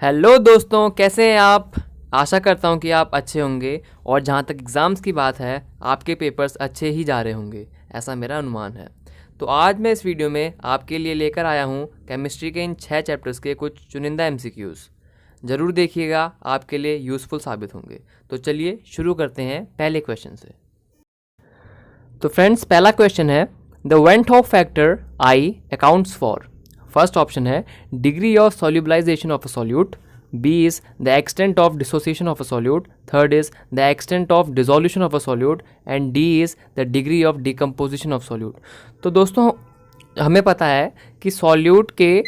Hello दोस्तों, कैसे हैं आप। आशा करता हूं कि आप अच्छे होंगे और जहां तक एग्ज़ाम्स की बात है आपके पेपर्स अच्छे ही जा रहे होंगे, ऐसा मेरा अनुमान है। तो आज मैं इस वीडियो में आपके लिए लेकर आया हूं केमिस्ट्री के इन 6 चैप्टर्स के कुछ चुनिंदा एमसीक्यूज़। ज़रूर देखिएगा, आपके लिए यूज़फुल साबित होंगे। तो चलिए शुरू करते हैं पहले क्वेश्चन से। तो फ्रेंड्स, पहला क्वेश्चन है the van't Hoff factor I accounts for. First option है degree of solubilization of a solute, B is the extent of dissociation of a solute, third is the extent of dissolution of a solute and D is the degree of decomposition of solute। तो दोस्तों, हमें पता है कि solute के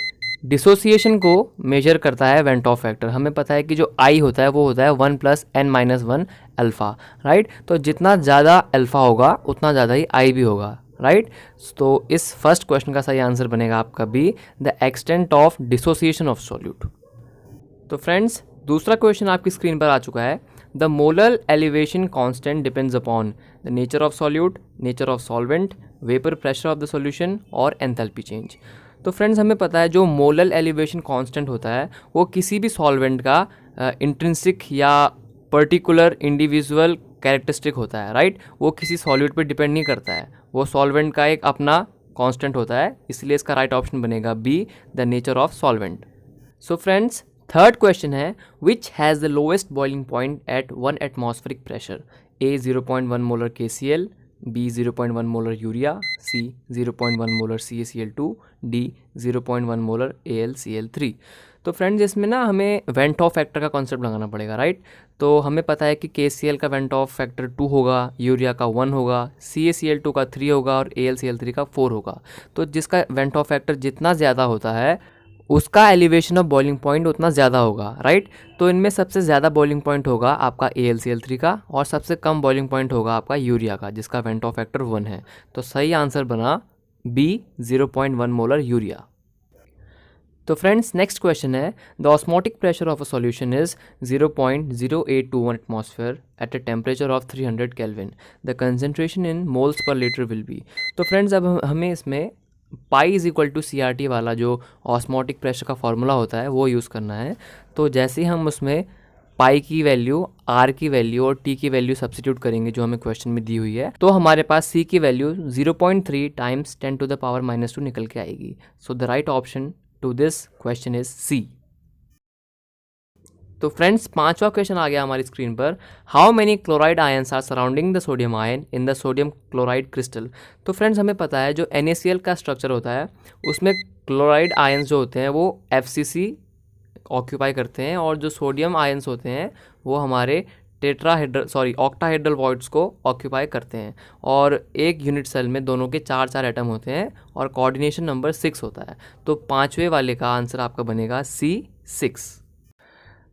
dissociation को major करता है वेंट ऑफ फैक्टर। हमें पता है कि जो आई होता है वो होता है 1+n-1 अल्फ़ा, राइट। तो जितना ज़्यादा अल्फ़ा होगा उतना ज़्यादा ही आई भी होगा, राइट। तो इस फर्स्ट क्वेश्चन का सही आंसर बनेगा आपका B, the extent of dissociation of solute. तो फ्रेंड्स, दूसरा क्वेश्चन आपकी स्क्रीन पर आ चुका है the molar elevation constant depends upon the nature of solute, nature of solvent, vapour pressure of the solution और एंथैल्पी चेंज। तो फ्रेंड्स, हमें पता है जो मोलर एलिवेशन कांस्टेंट होता है वो किसी भी सॉल्वेंट का इंट्रिंसिक या पर्टिकुलर इंडिविजुअल कैरेक्टरिस्टिक होता है, राइट। वो किसी सॉल्यूट पे डिपेंड नहीं करता है, वो सॉल्वेंट का एक अपना कांस्टेंट होता है। इसलिए इसका राइट ऑप्शन बनेगा B, the nature of solvent. So friends, third question है which has the lowest boiling point at 1 atmospheric pressure. A 0.1 molar KCl, B 0.1 molar urea, C 0.1 molar CaCl2, D 0.1 molar AlCl3। तो friends, इसमें ना हमें van't Hoff factor का concept लगाना पड़ेगा, right. तो हमें पता है कि KCl का वेंट ऑफ फैक्टर 2 होगा, यूरिया का 1 होगा, CaCl2 का 3 होगा और AlCl3 का 4 होगा। तो जिसका वेंट ऑफ फैक्टर जितना ज़्यादा होता है उसका एलिवेशन ऑफ बॉइलिंग पॉइंट उतना ज़्यादा होगा, राइट। तो इनमें सबसे ज़्यादा बॉइलिंग पॉइंट होगा आपका AlCl3 का और सबसे कम बॉइलिंग पॉइंट होगा आपका यूरिया का, जिसका वेंट ऑफ फैक्टर 1 है। तो सही आंसर बना बी, 0.1 मोलर यूरिया। तो फ्रेंड्स, नेक्स्ट क्वेश्चन है the osmotic pressure of a solution is 0.0821 atmosphere at a temperature of 300 kelvin, the concentration in moles per litre will be. तो friends, अब हमें इसमें pi is equal to CRT वाला जो osmotic pressure का formula होता है वो यूज़ करना है। तो जैसे ही हम उसमें पाई की वैल्यू, आर की वैल्यू और टी की वैल्यू सब्स्टिट्यूट करेंगे जो हमें क्वेश्चन में दी हुई है, तो हमारे पास सी की वैल्यू 0.3 टाइम्स 10⁻⁻2 निकल के आएगी। So the right option to this question is C. तो फ्रेंड्स, पांचवा क्वेश्चन आ गया हमारी स्क्रीन पर how many chloride ions are surrounding the sodium ion in the sodium chloride crystal. तो फ्रेंड्स, हमें पता है जो NaCl का स्ट्रक्चर होता है उसमें क्लोराइड आयंस जो होते हैं वो FCC ऑक्यूपाई करते हैं और जो सोडियम आयंस होते हैं वो हमारे ऑक्टाहेड्रल वॉइड्स को ऑक्यूपाई करते हैं। और एक यूनिट सेल में दोनों के 4 एटम होते हैं और कोऑर्डिनेशन नंबर 6 होता है। तो पाँचवें वाले का आंसर आपका बनेगा C, 6।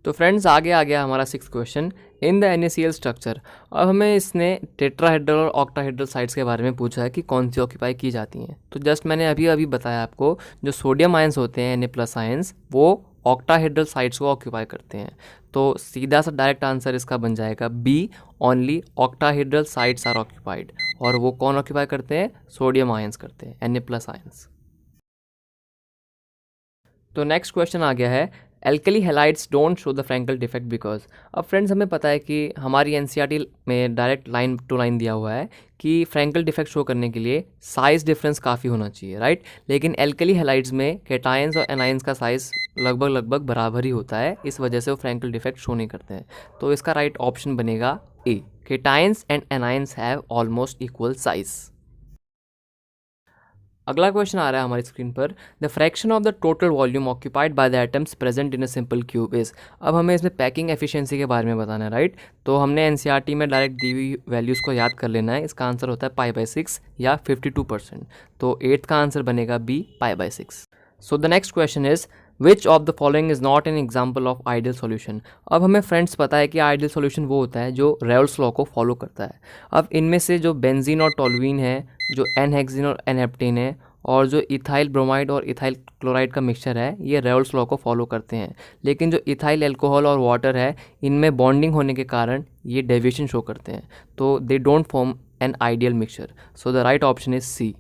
तो फ्रेंड्स, आगे आ गया हमारा 6th question in the NaCl structure. अब हमें इसने टेट्राहेड्रल और ऑक्टाहेड्रल साइड्स के बारे में पूछा है कि कौन सी ऑक्यूपाई की जाती हैं। तो जस्ट मैंने अभी बताया आपको, जो सोडियम आयंस होते हैं Na+ आयंस वो ऑक्टाहेड्रल साइड्स को ऑक्यूपाई करते हैं। तो सीधा सा डायरेक्ट आंसर इसका बन जाएगा B, only octahedral sites are occupied. और वो कौन ऑक्यूपाई करते हैं? सोडियम आयंस करते हैं, Na+ आयंस। तो नेक्स्ट क्वेश्चन आ गया है alkali halides don't show the Frenkel defect because. अब फ्रेंड्स, हमें पता है कि हमारी NCERT में डायरेक्ट लाइन टू लाइन दिया हुआ है कि फ्रैंकल डिफेक्ट शो करने के लिए साइज़ डिफरेंस काफ़ी होना चाहिए, राइट। लेकिन एल्कली हैलाइड्स में कैटायंस और एनायंस का साइज़ लगभग बराबर ही होता है, इस वजह से वो फ्रैंकल डिफेक्ट शो नहीं करते हैं। तो इसका राइट ऑप्शन बनेगा A, cations and anions have almost equal size. अगला क्वेश्चन आ रहा है हमारी स्क्रीन पर the fraction of the total volume occupied by the atoms present in a simple cube is. अब हमें इसमें पैकिंग एफिशिएंसी के बारे में बताना है, राइट। तो हमने NCERT में डायरेक्ट दी हुई वैल्यूज़ को याद कर लेना है। इसका आंसर होता है π/6 या 52%। तो 8th का आंसर बनेगा B, π/6। So the next question is which of the following is not an example of ideal solution. अब हमें फ्रेंड्स पता है कि आइडियल सॉल्यूशन वो होता है जो रेवल्स लॉ को फॉलो करता है। अब इनमें से जो बेंजीन और टोल्यूइन है, जो N-हेक्सिन और N-हेप्टेन है और जो इथाइल ब्रोमाइड और इथाइल क्लोराइड का मिक्सचर है, ये रेवल्स लॉ को फॉलो करते हैं। लेकिन जो इथाइल अल्कोहल और वाटर है, इनमें बॉन्डिंग होने के कारण ये डेविएशन शो करते हैं। तो they don't form an ideal mixture. So the right option is C.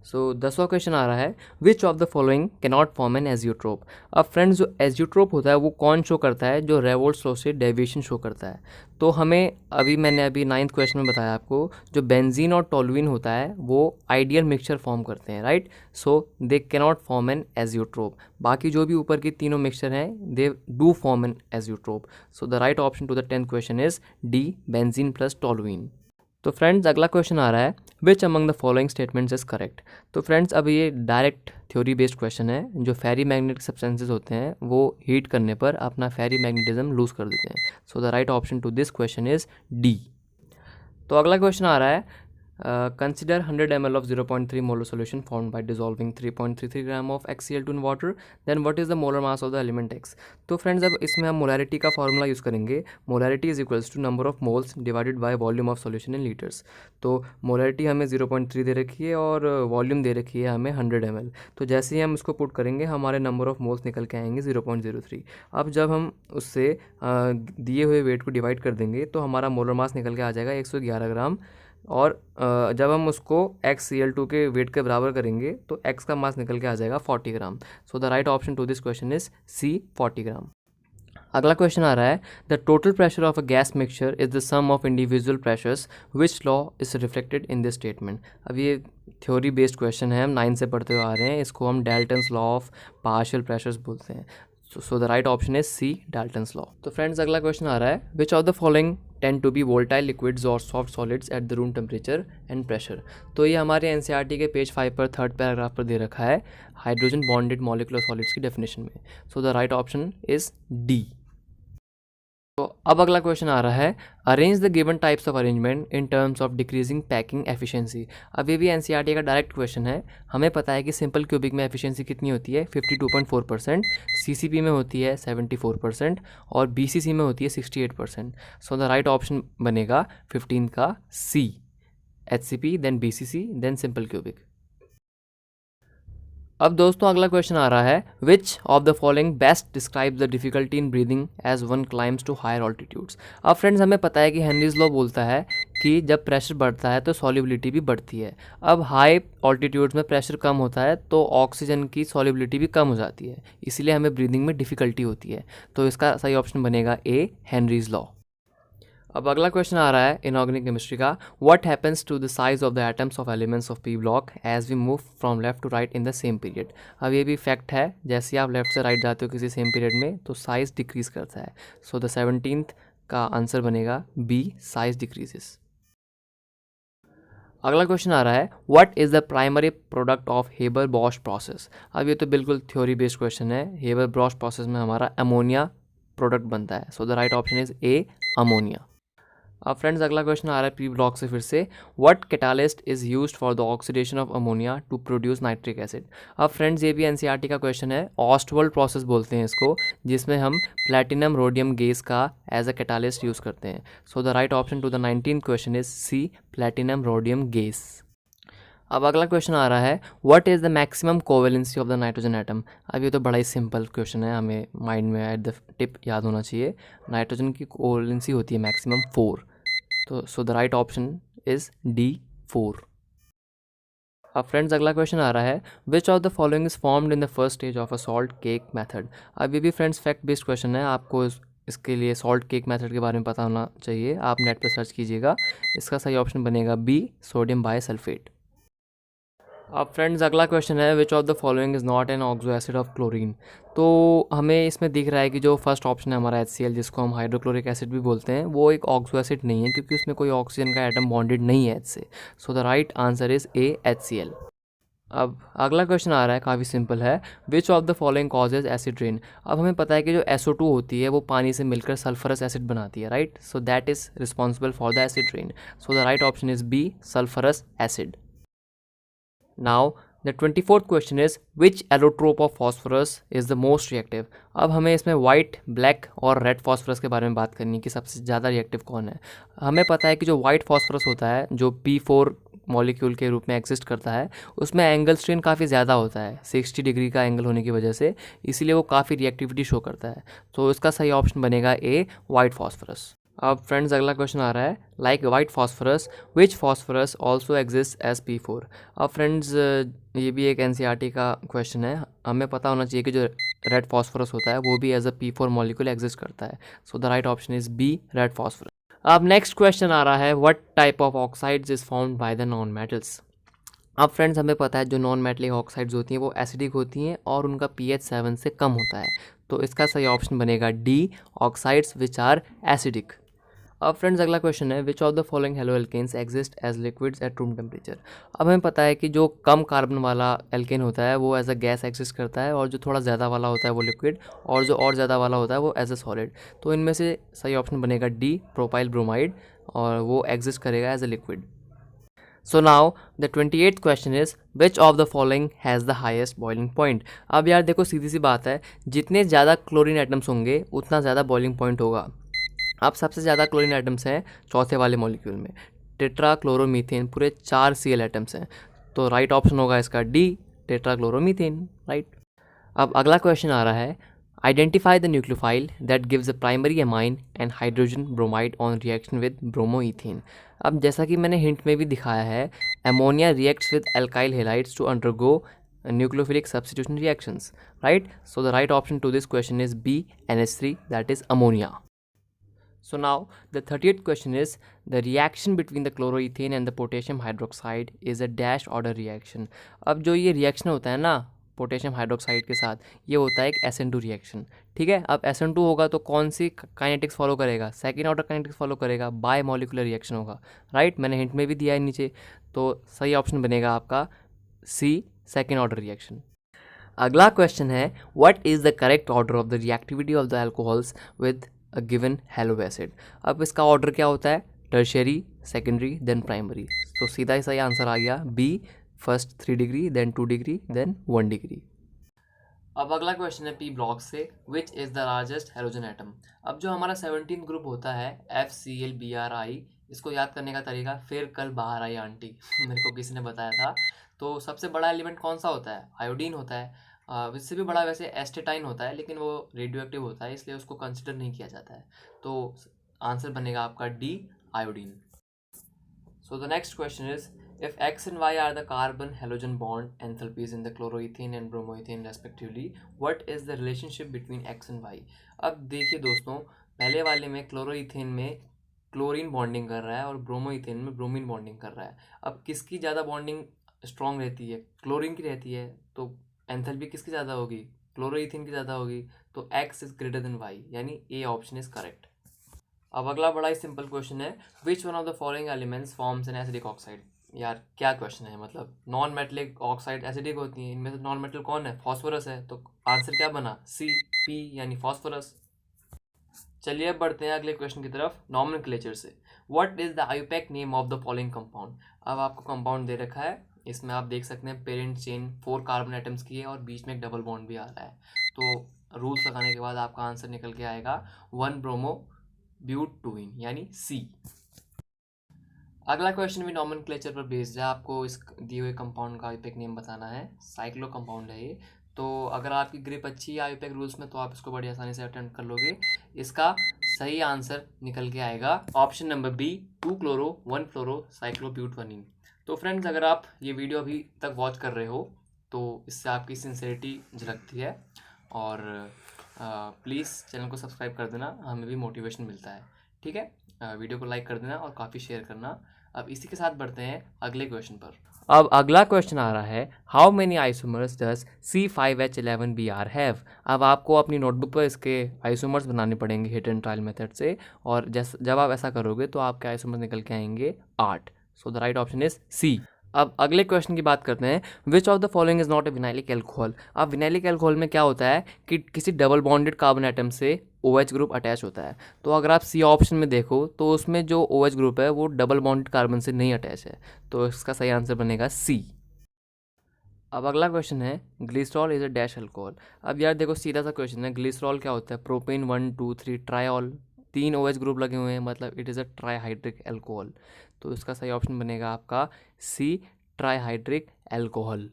So 10वां क्वेश्चन आ रहा है, which of the following cannot form an azeotrope. अब फ्रेंड्स जो एजियोट्रोप होता है वो कौन शो करता है, जो रेवोल्ट्स लॉ से डेविएशन शो करता है। तो हमें मैंने अभी 9th क्वेश्चन में बताया आपको, जो बेंजीन और टोलुइन होता है वो आइडियल मिक्सचर फॉर्म करते हैं, right. So they cannot form an azeotrope. बाकी जो भी ऊपर की तीनों मिक्सचर हैं they do form an azeotrope. So the right option to the 10th question is D, benzene plus toluene. तो फ्रेंड्स अगला क्वेश्चन आ रहा है, which among the following statements is correct. तो फ्रेंड्स अब ये डायरेक्ट थ्योरी बेस्ड क्वेश्चन है। जो फेरी मैग्नेटिक सब्सटेंसेज होते हैं वो हीट करने पर अपना फेरी मैग्नेटिज्म लूज कर देते हैं। So the right option to this question is D. तो अगला क्वेश्चन आ रहा है, consider 100 ml of 0.3 molar solution formed by dissolving 3.33 gram of HCl2 in water, then what is the molar mass of the element X। तो friends अब इसमें हम molarity का फॉर्मूला यूज़ करेंगे। Molarity is equals to number of moles divided by volume of solution in litres. तो molarity हमें 0.3 दे रखी है और वॉल्यूम दे रखी है हमें 100 ml। तो जैसे ही हम इसको पुट करेंगे हमारे नंबर ऑफ मोल्स निकल के आएंगे 0.03। अब जब हम उससे दिए हुए वेट को डिवाइड कर देंगे तो हमारा मोलर मास निकल के आ जाएगा 111 ग्राम। और जब हम उसको HCl2 के वेट के बराबर करेंगे तो X का मास निकल के आ जाएगा 40 gram. So the right option to this question is C, 40 gram. अगला क्वेश्चन आ रहा है, the total pressure of a gas mixture is the sum of individual pressures, which law is reflected in this statement. अब ये theory based question है, हम 9 से पढ़ते हुए आ रहे हैं। इसको हम Dalton's law of partial pressures बोलते हैं। So the right option is C, Dalton's law. तो फ्रेंड्स अगला क्वेश्चन आ रहा है, which of the following tend to be volatile liquids और soft solids at the room temperature and pressure. तो ये हमारे एनसीईआरटी के पेज 5 पर 3rd पैराग्राफ पर दे रखा है, हाइड्रोजन बॉन्डेड मॉलिक्यूलर सॉलिड्स की डेफिनेशन में। सो the right option is D. तो अब अगला क्वेश्चन आ रहा है, arrange the given types of arrangement in terms of decreasing packing efficiency. अब ये भी एनसीईआरटी का डायरेक्ट क्वेश्चन है। हमें पता है कि सिंपल क्यूबिक में एफिशिएंसी कितनी होती है, 52.4%, सीसीपी में होती है 74% और बीसीसी में होती है 68%। सो द राइट ऑप्शन बनेगा 15 का C, HCP then BCC then simple cubic. अब दोस्तों अगला क्वेश्चन आ रहा है, which of the following best describe the difficulty in breathing as one climbs to higher altitudes. अब फ्रेंड्स हमें पता है कि हेनरीज लॉ बोलता है कि जब प्रेशर बढ़ता है तो सॉल्युबिलिटी भी बढ़ती है। अब हाई ऑल्टीट्यूड्स में प्रेशर कम होता है तो ऑक्सीजन की सॉल्युबिलिटी भी कम हो जाती है, इसीलिए हमें ब्रीदिंग में डिफिकल्टी होती है। तो इसका सही ऑप्शन बनेगा ए, हेनरीज लॉ। अब अगला क्वेश्चन आ रहा है इनऑर्गेनिक केमिस्ट्री का, what happens to the size of the atoms of elements of P block as we move from left to right in the same period. अब ये भी फैक्ट है, जैसे आप लेफ्ट से राइट जाते हो किसी सेम पीरियड में तो साइज डिक्रीज करता है। सो द 17th का आंसर बनेगा बी, साइज डिक्रीजेस। अगला क्वेश्चन आ रहा है, what is the primary product of Haber Bosch process. अब ये तो बिल्कुल थ्योरी बेस्ड क्वेश्चन है। हेबर बॉश प्रोसेस में हमारा अमोनिया प्रोडक्ट बनता है। So the right option is A, ammonia. अब फ्रेंड्स अगला क्वेश्चन आ रहा है पी ब्लॉक से फिर से, what catalyst is used for the oxidation of ammonia to produce nitric acid. अब फ्रेंड्स ये भी एनसीईआरटी का क्वेश्चन है, ऑस्टवर्ल्ड प्रोसेस बोलते हैं इसको, जिसमें हम प्लैटिनम रोडियम गैस का एज अ कैटालिस्ट यूज़ करते हैं। So the right option to the 19th question is C, platinum rhodium gas. अब अगला क्वेश्चन आ रहा है, what is the maximum covalency of the nitrogen atom. अब ये तो बड़ा ही सिंपल क्वेश्चन है, हमें माइंड में एट द टिप याद होना चाहिए। नाइट्रोजन की कोवेलेंसी होती है मैक्सिमम 4। तो सो the right option is D, 4। अब फ्रेंड्स अगला क्वेश्चन आ रहा है, which of the following is formed in the first stage of a salt cake method. अब ये भी फ्रेंड्स फैक्ट बेस्ड क्वेश्चन है, आपको इसके लिए सॉल्ट केक मेथड के बारे में पता होना चाहिए। आप नेट पर सर्च कीजिएगा। इसका सही ऑप्शन बनेगा बी, सोडियम बाइसल्फेट। अब फ्रेंड्स अगला क्वेश्चन है, which of the following is not an oxo acid of chlorine. तो हमें इसमें दिख रहा है कि जो फर्स्ट ऑप्शन है हमारा HCl, जिसको हम हाइड्रोक्लोरिक एसिड भी बोलते हैं, वो एक ऑक्सो एसिड नहीं है क्योंकि उसमें कोई ऑक्सीजन का एटम बॉन्डेड नहीं है H से। सो the right answer is a, HCl। अब अगला क्वेश्चन आ रहा है, काफ़ी सिंपल है, which of the following causes acid rain. अब हमें पता है कि जो SO2 होती है वो पानी से मिलकर सल्फरस एसिड बनाती है, right. So that is responsible for the acid rain. So the right option is B, sulphurous acid. Now the 24th question is, which allotrope of phosphorus is the most reactive. अब हमें इसमें white, black और red phosphorus के बारे में बात करनी है कि सबसे ज़्यादा रिएक्टिव कौन है। हमें पता है कि जो वाइट फॉस्फोरस होता है, जो P4 मॉलिक्यूल के रूप में एग्जिस्ट करता है, उसमें एंगल स्ट्रेन काफ़ी ज़्यादा होता है 60 डिग्री का एंगल होने की वजह से, इसीलिए वो काफ़ी रिएक्टिविटी शो करता है। तो इसका सही ऑप्शन बनेगा ए, वाइट फॉस्फोरस। अब फ्रेंड्स अगला क्वेश्चन आ रहा है, like white phosphorus which phosphorus also exist as P4। अब फ्रेंड्स ये भी एक NCERT का क्वेश्चन है, हमें पता होना चाहिए कि जो रेड फॉस्फोरस होता है वो भी as a P4 molecule exist करता है। So the right option is B, red phosphorus. अब नेक्स्ट क्वेश्चन आ रहा है, what type of oxides is found by the non metals. अब फ्रेंड्स हमें पता है जो नॉन मेटलिक ऑक्साइड्स होती हैं वो एसिडिक होती हैं और उनका pH 7 से कम होता है। तो इसका सही ऑप्शन बनेगा D, oxides which are acidic. अब फ्रेंड्स अगला क्वेश्चन है, which of the following haloalkanes exist as liquids at room temperature. अब हमें पता है कि जो कम कार्बन वाला एल्केन होता है वो एज अ गैस एग्जिस्ट करता है, और जो थोड़ा ज़्यादा वाला होता है वो लिक्विड, और जो और ज़्यादा वाला होता है वो एज अ सॉलिड। तो इनमें से सही ऑप्शन बनेगा डी, प्रोपाइल ब्रोमाइड, और वो एग्जिस्ट करेगा as a liquid. So now the 28th question is, which of the following has the highest boiling point. अब यार देखो सीधी सी बात है, जितने ज़्यादा क्लोरीन एटम्स होंगे उतना ज़्यादा बॉइलिंग पॉइंट होगा। अब सबसे ज़्यादा क्लोरीन एटम्स हैं चौथे वाले मॉलिक्यूल में, टेट्राक्लोरोमीथेन, पूरे 4 Cl एटम्स हैं। तो राइट ऑप्शन होगा इसका डी, टेट्राक्लोरोमीथेन, राइट। अब अगला क्वेश्चन आ रहा है, identify the nucleophile that gives a primary amine and hydrogen bromide on reaction with bromoethane. अब जैसा कि मैंने हिंट में भी दिखाया है, ammonia reacts with alkyl halides to undergo nucleophilic substitution reactions, right? So the right option to this question is B, NH3, that is ammonia. So now the 30th question is, the reaction between the chloroethane and the potassium hydroxide is a dash order reaction। अब जो ये reaction होता है ना potassium hydroxide के साथ, ये होता है एक SN2 रिएक्शन, ठीक है। अब SN2 होगा तो कौन सी काइनेटिक्स फॉलो करेगा, सेकेंड ऑर्डर काइनेटिक्स फॉलो करेगा, बाय मॉलिकुलर रिएक्शन होगा, राइट। मैंने हिंट में भी दिया है नीचे। तो सही ऑप्शन बनेगा आपका सी, सेकेंड ऑर्डर रिएक्शन। अगला क्वेश्चन है, what is the correct order of the reactivity of the alcohols with a given hello acid. अब इसका ऑर्डर क्या होता है, टर्शियरी, सेकेंडरी, देन प्राइमरी। तो सीधा ही सही आंसर आ गया B, first 3 degree, then 2 degree, then 1 degree. अब अगला क्वेश्चन है पी ब्लॉक से, which is the largest halogen atom. अब जो हमारा 17th ग्रुप होता है FClBrI, इसको याद करने का तरीका फिर कल बाहर आई आंटी मेरे को किसी ने बताया था। तो सबसे बड़ा एलिमेंट कौन सा होता है, आयोडीन होता है। इससे भी बड़ा वैसे एस्टेटाइन होता है, लेकिन वो रेडियो एक्टिव होता है इसलिए उसको कंसिडर नहीं किया जाता है। तो आंसर बनेगा आपका D, iodine. So the next question is, if X and Y are the carbon halogen bond enthalpies in the chloroethane and bromoethane respectively, what is the relationship between X and Y। अब देखिए दोस्तों, पहले वाले में chloroethane में chlorine bonding कर रहा है और ब्रोमोइथेन में ब्रोमीन बॉन्डिंग कर रहा है। अब किसकी ज़्यादा बॉन्डिंग स्ट्रॉन्ग रहती है, क्लोरीन की रहती है, तो एंथैल्पी किसकी ज़्यादा होगी, क्लोरोइथेन की ज़्यादा होगी। तो X is greater than Y, यानी ए ऑप्शन इज करेक्ट। अब अगला बड़ा ही सिंपल क्वेश्चन है, which one of the following elements forms an acidic oxide. यार क्या क्वेश्चन है, मतलब नॉन मेटलिक ऑक्साइड एसिडिक होती है, इनमें से नॉन मेटल कौन है, फॉस्फोरस है। तो आंसर क्या बना, सी, पी, यानी फॉस्फोरस। चलिए अब बढ़ते हैं अगले क्वेश्चन की तरफ, नॉमेनक्लेचर से। What is the IUPAC name of the following compound. अब आपको कंपाउंड दे रखा है, इसमें आप देख सकते हैं पेरेंट चेन 4 कार्बन एटम्स की है और बीच में एक डबल बॉन्ड भी आ रहा है। तो रूल्स लगाने के बाद आपका आंसर निकल के आएगा 1 ब्रोमो ब्यूटूइन, यानी सी। अगला क्वेश्चन भी नॉमेनक्लेचर पर बेस्ड है, आपको इस दिए हुए कंपाउंड का आईयूपैक नेम बताना है। साइक्लो कंपाउंड है ये। तो अगर आपकी ग्रिप अच्छी है आईयूपैक रूल्स में तो आप इसको बड़ी आसानी से अटेम्प्ट कर लोगे। इसका सही आंसर निकल के आएगा ऑप्शन नंबर बी, 2 क्लोरो 1 फ्लोरो साइक्लोब्यूटवनिन। तो फ्रेंड्स अगर आप ये वीडियो अभी तक वॉच कर रहे हो तो इससे आपकी सिंसेरिटी झलकती है, और प्लीज़ चैनल को सब्सक्राइब कर देना, हमें भी मोटिवेशन मिलता है, ठीक है। वीडियो को लाइक कर देना और काफ़ी शेयर करना। अब इसी के साथ बढ़ते हैं अगले क्वेश्चन पर। अब अगला क्वेश्चन आ रहा है, how many isomers does C5H11Br have. अब आपको अपनी नोटबुक पर इसके आइसोमर्स बनाने पड़ेंगे हिट एंड ट्रायल मेथड से, और जब आप ऐसा करोगे तो आपके आइसोमर्स निकल के आएंगे 8। So the right option is C. अब अगले क्वेश्चन की बात करते हैं, which of the following is not a vinylic alcohol. अब विनाइलिक एल्कोहल में क्या होता है कि किसी डबल बॉन्डेड कार्बन एटम से OH ग्रुप अटैच होता है। तो अगर आप सी ऑप्शन में देखो तो उसमें जो OH ग्रुप है वो डबल बॉन्डेड कार्बन से नहीं अटैच है, तो इसका सही आंसर बनेगा सी। अब अगला क्वेश्चन है, glycerol is a dash alcohol. अब यार देखो सीधा सा क्वेश्चन है, ग्लिसरॉल क्या होता है, प्रोपेन 1 2 3 ट्रायॉल, 3 OH ग्रुप लगे हुए हैं, मतलब it is a trihydric alcohol. तो इसका सही ऑप्शन बनेगा आपका सी, ट्राईहाइड्रिक एल्कोहल।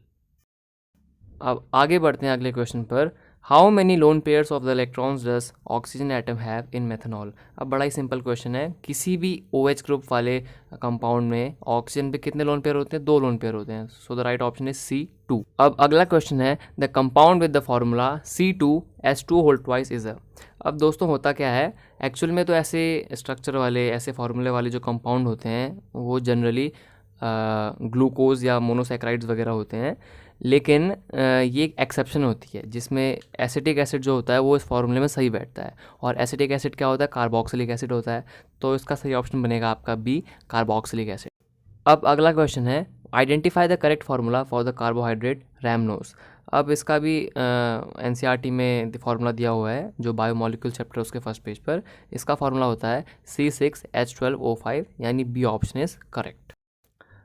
अब आगे बढ़ते हैं अगले क्वेश्चन पर, how many lone pairs of the electrons does oxygen atom have in methanol. अब बड़ा ही सिंपल क्वेश्चन है, किसी भी OH ग्रुप वाले कंपाउंड में ऑक्सीजन पे कितने लोन पेयर होते हैं? 2 लोन पेयर होते हैं। So the right option is C2। अब अगला क्वेश्चन है, the compound with the formula C2H2 whole twice is a. अब दोस्तों होता क्या है, एक्चुअल में तो ऐसे स्ट्रक्चर वाले, ऐसे फार्मूले वाले जो कंपाउंड होते हैं वो जनरली ग्लूकोज या मोनोसैक्राइड्स वगैरह होते हैं, लेकिन ये एक एक्सेप्शन होती है जिसमें एसिटिक एसिड जो होता है वो इस फार्मूले में सही बैठता है। और एसिटिक एसिड क्या होता है? कार्बोक्सिलिक एसिड होता है। तो इसका सही ऑप्शन बनेगा आपका B, कार्बोक्सिलिक एसिड। अब अगला क्वेश्चन है, identify the correct formula for the carbohydrate rhamnose. अब इसका भी NCERT में फार्मूला दिया हुआ है, जो बायोमोलिक्यूल चैप्टर उसके फर्स्ट पेज पर। इसका फार्मूला होता है C6H12O5, यानी B ऑप्शन इज करेक्ट।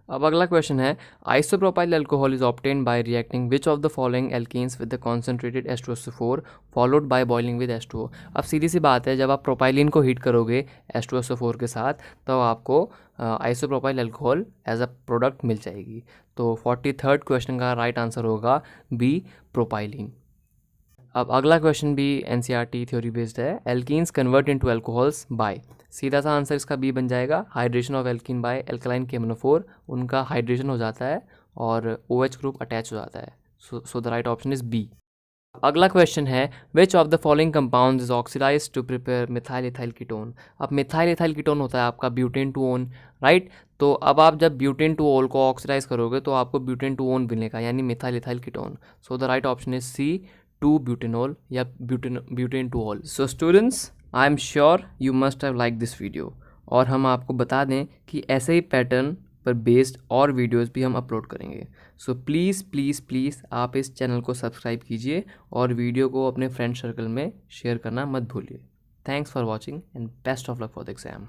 अब अगला क्वेश्चन है, isopropyl alcohol is obtain bye reacting which of the following alkenes with the concentrated H2SO4 followed by boiling with H2O। अब सीधी सी बात है, जब आप प्रोपाइलिन को हीट करोगे H2SO4 के साथ तो आपको isopropyl alcohol as a product मिल जाएगी। तो 43rd क्वेश्चन का राइट आंसर होगा B, प्रोपाइलिन। अब अगला क्वेश्चन भी NCERT थ्योरी बेस्ड है, alkenes convert into alcohols by. सीधा सा आंसर इसका B बन जाएगा, hydration of alkene by alkaline KMNO4। उनका हाइड्रेशन हो जाता है और OH ग्रुप अटैच हो जाता है। So the right option is B। अगला क्वेश्चन है, which of the following compound is oxidize to prepare methyl ethyl ketone. अब मिथाइल इथाइल कीटोन होता है आपका ब्यूटेन टू ओन, राइट। तो अब आप जब ब्यूटेन टू ओल को ऑक्सीडाइज करोगे तो आपको ब्यूटेन टू ओन मिलेगा, यानी methyl ethyl ketone. So the right option is C, 2-butanol या butane two all. So students, I am sure you must have like this video. और हम आपको बता दें कि ऐसे ही पैटर्न पर बेस्ड और वीडियोस भी हम अपलोड करेंगे। सो प्लीज़ प्लीज़ प्लीज़ आप इस चैनल को सब्सक्राइब कीजिए और वीडियो को अपने फ्रेंड सर्कल में शेयर करना मत भूलिए। Thanks for watching and best of luck for the exam.